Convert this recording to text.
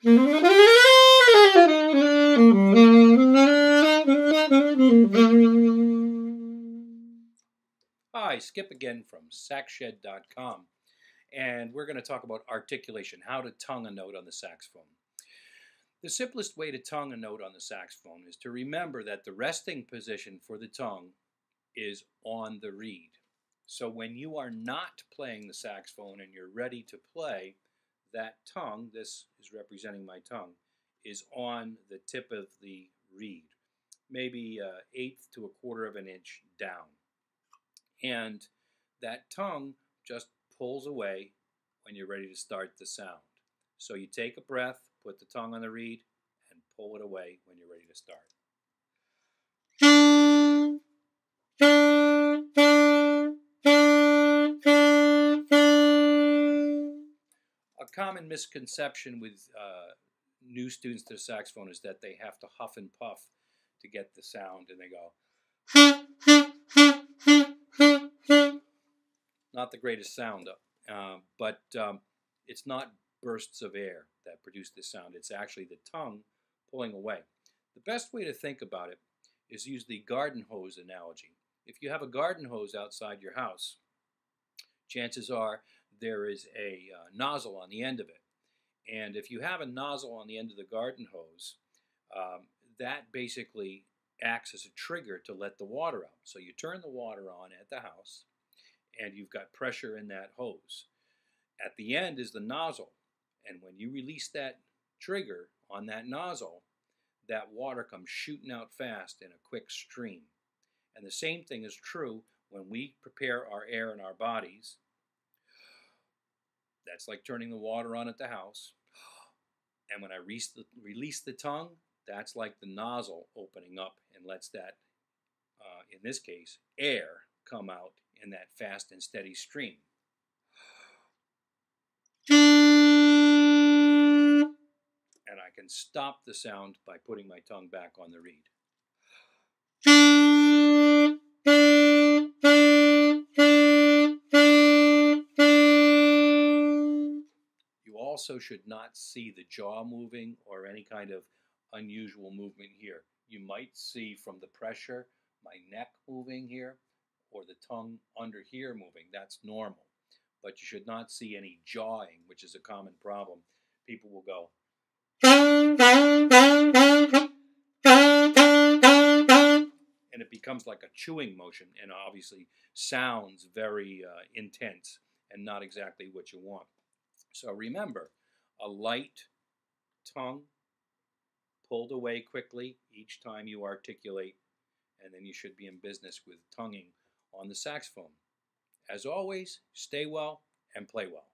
Hi, Skip again from saxshed.com, and we're going to talk about articulation, how to tongue a note on the saxophone. The simplest way to tongue a note on the saxophone is to remember that the resting position for the tongue is on the reed. So when you are not playing the saxophone and you're ready to play, that tongue, this is representing my tongue, is on the tip of the reed, maybe an eighth to a quarter of an inch down. And that tongue just pulls away when you're ready to start the sound. So you take a breath, put the tongue on the reed, and pull it away when you're ready to start. A common misconception with new students to the saxophone is that they have to huff and puff to get the sound, and they go. Not the greatest sound, but it's not bursts of air that produce this sound. It's actually the tongue pulling away. The best way to think about it is use the garden hose analogy. If you have a garden hose outside your house, chances are there is a nozzle on the end of it. And if you have a nozzle on the end of the garden hose, that basically acts as a trigger to let the water out. So you turn the water on at the house, and you've got pressure in that hose. At the end is the nozzle, and when you release that trigger on that nozzle, that water comes shooting out fast in a quick stream. And the same thing is true when we prepare our air in our bodies. That's like turning the water on at the house. And when I release the tongue, that's like the nozzle opening up and lets that, in this case, air come out in that fast and steady stream. And I can stop the sound by putting my tongue back on the reed. You also should not see the jaw moving or any kind of unusual movement here. You might see from the pressure my neck moving here or the tongue under here moving. That's normal. But you should not see any jawing, which is a common problem. People will go, and it becomes like a chewing motion and obviously sounds very intense and not exactly what you want. So remember, a light tongue pulled away quickly each time you articulate, and then you should be in business with tonguing on the saxophone. As always, stay well and play well.